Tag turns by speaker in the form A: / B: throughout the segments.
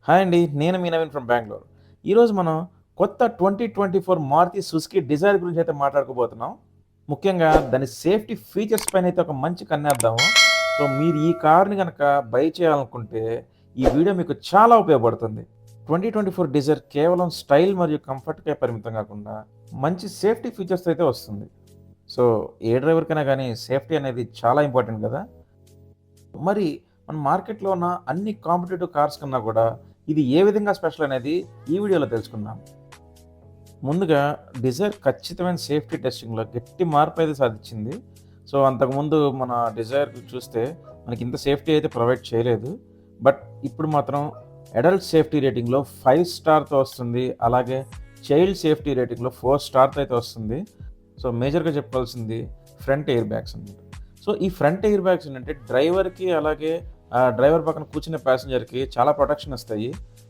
A: Hi అండి. నేను మీ Naveen from Bengaluru. ఈరోజు మనం కొత్త 2024 మారుతి సుజుకి డిజైర్ గురించి అయితే మాట్లాడుకోబోతున్నాం. ముఖ్యంగా దాని సేఫ్టీ ఫీచర్స్ పైన అయితే ఒక మంచి కన్నేద్దాము. సో, మీరు ఈ కార్‌ని గనక బై చేయాలనుకుంటే ఈ వీడియో మీకు చాలా ఉపయోగపడుతుంది. 2024 డిజైర్ కేవలం స్టైల్ మరియు కంఫర్ట్‌కే పరిమితం కాకుండా మంచి సేఫ్టీ ఫీచర్స్ అయితే వస్తుంది. సో, ఏ డ్రైవర్‌కైనా గానీ సేఫ్టీ అనేది చాలా ఇంపార్టెంట్ కదా! మరి మన మార్కెట్‌లో ఉన్న అన్ని కాంపిటీటివ్ కార్స్ కన్నా కూడా ఇది ఏ విధంగా స్పెషల్ అనేది ఈ వీడియోలో తెలుసుకుందాం. ముందుగా డిజైర్ ఖచ్చితమైన సేఫ్టీ టెస్టింగ్‌లో గట్టి మార్పు అయితే సాధించింది. సో, అంతకుముందు మన డిజైర్ చూస్తే మనకి ఇంత సేఫ్టీ అయితే ప్రొవైడ్ చేయలేదు. బట్ ఇప్పుడు మాత్రం అడల్ట్ సేఫ్టీ రేటింగ్‌లో 5 స్టార్‌తో వస్తుంది. అలాగే చైల్డ్ సేఫ్టీ రేటింగ్‌లో 4 స్టార్‌తో అయితే వస్తుంది. సో, మేజర్‌గా చెప్పుకోవాల్సింది ఫ్రంట్ ఎయిర్ బ్యాగ్స్ అన్నమాట. సో, ఈ ఫ్రంట్ ఎయిర్ బ్యాగ్స్ ఏంటంటే డ్రైవర్‌కి అలాగే డ్రైవర్ పక్కన కూర్చునే ప్యాసింజర్‌కి చాలా ప్రొటెక్షన్ ఇస్తాయి.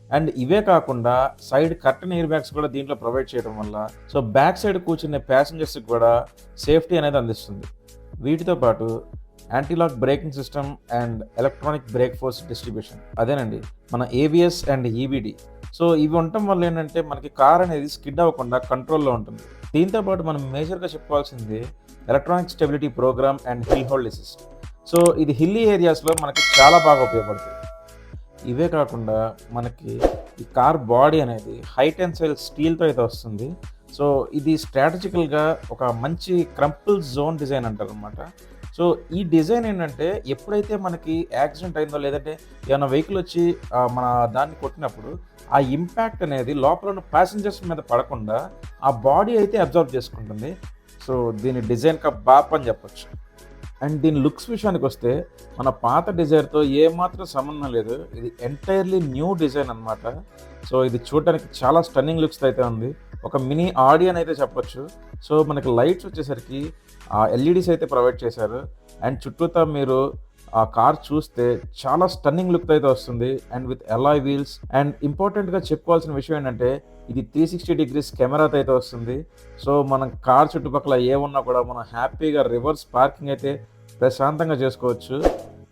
A: అండ్ ఇవే కాకుండా సైడ్ కర్టెన్ ఎయిర్ బ్యాగ్స్ కూడా దీంట్లో ప్రొవైడ్ చేయడం వల్ల సో, బ్యాక్ సైడ్ కూర్చునే ప్యాసింజర్స్‌కి కూడా సేఫ్టీ అనేది అందిస్తుంది. వీటితో పాటు anti lock braking system and electronic brake force distribution. అదేనండి మన ఏబిఎస్ అండ్ ఈబీడీ. సో, ఇవి ఉండటం వల్ల ఏంటంటే మనకి కార్ అనేది స్కిడ్ అవ్వకుండా కంట్రోల్‌లో ఉంటుంది. దీంతో పాటు మనం మేజర్‌గా చెప్పుకోవాల్సింది electronic stability programme and hill hold assist. So, ఇది హిల్లీ ఏరియాస్‌లో మనకి చాలా బాగా ఉపయోగపడుతుంది. ఇవే కాకుండా మనకి ఈ కార్ బాడీ అనేది హై టెన్సైల్ స్టీల్‌తో అయితే వస్తుంది. సో, ఇది స్ట్రాటజికల్‌గా ఒక మంచి క్రంపుల్ జోన్ డిజైన్ అంటారనమాట. సో, ఈ డిజైన్ ఏంటంటే ఎప్పుడైతే మనకి యాక్సిడెంట్ అయిందో లేదంటే ఏమైనా వెహికల్ వచ్చి మన దాన్ని కొట్టినప్పుడు ఆ ఇంపాక్ట్ అనేది లోపల ఉన్న ప్యాసింజర్స్ మీద పడకుండా ఆ బాడీ అయితే అబ్జర్వ్ చేసుకుంటుంది. సో, దీని డిజైన్ కా బాప్ అని చెప్పొచ్చు. అండ్ దీని లుక్స్ విషయానికొస్తే మన పాత డిజైర్‌తో ఏమాత్రం సంబంధం లేదు. ఇది ఎంటైర్‌లీ న్యూ డిజైన్ అనమాట. సో, ఇది చూడటానికి చాలా స్టన్నింగ్ లుక్స్‌తో అయితే ఉంది. ఒక మినీ ఆడి అని అయితే చెప్పొచ్చు. సో, మనకి లైట్స్ వచ్చేసరికి ఎల్ఈడీస్ అయితే ప్రొవైడ్ చేశారు. అండ్ చుట్టూతా మీరు ఆ కార్ చూస్తే చాలా స్టన్నింగ్ లుక్‌తో అయితే వస్తుంది. And with alloy wheels and ఇంపార్టెంట్‌గా చెప్పుకోవాల్సిన విషయం ఏంటంటే ఇది 360 డిగ్రీస్ కెమెరాతో అయితే వస్తుంది. సో, మనం కార్ చుట్టుపక్కల ఏమున్నా కూడా మనం హ్యాపీగా రివర్స్ పార్కింగ్ అయితే ప్రశాంతంగా చేసుకోవచ్చు.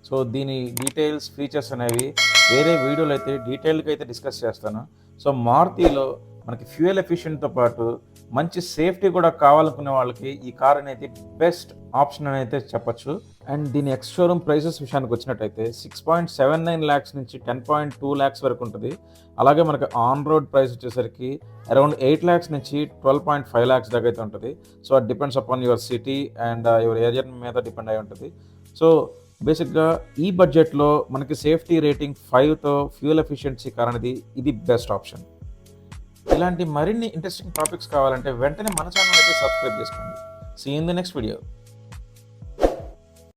A: సో, దీని డీటెయిల్స్, ఫీచర్స్ అనేవి వేరే వీడియోలో అయితే డీటెయిల్డ్‌గా అయితే డిస్కస్ చేస్తాను. సో, మారుతిలో మనకి ఫ్యూయల్ ఎఫిషియెంట్‌తో పాటు మంచి సేఫ్టీ కూడా కావాలనుకునే వాళ్ళకి ఈ కార్ అనేది బెస్ట్ ఆప్షన్ అని అయితే చెప్పొచ్చు. అండ్ దీని ఎక్స్ షోరూమ్ ప్రైసెస్ విషయానికి వచ్చినట్టయితే 6.79 లాక్స్ నుంచి 10.2 లాక్స్ వరకు ఉంటుంది. అలాగే మనకి ఆన్ రోడ్ ప్రైస్ వచ్చేసరికి అరౌండ్ 8 లాక్స్ నుంచి 12.5 లాక్స్ దాకా అయితే ఉంటుంది. సో, అది depends upon your city and your area మీద డిపెండ్ అయి ఉంటుంది. సో, బేసిక్‌గా ఈ బడ్జెట్‌లో మనకి సేఫ్టీ రేటింగ్ 5తో ఫ్యూయల్ ఎఫిషియన్సీ కార్ అనేది ఇది బెస్ట్ ఆప్షన్. ఇలాంటి మరిన్ని ఇంట్రెస్టింగ్ టాపిక్స్ కావాలంటే వెంటనే మన ఛానల్ అయితే సబ్స్క్రైబ్ చేసుకోండి. See you in the next video.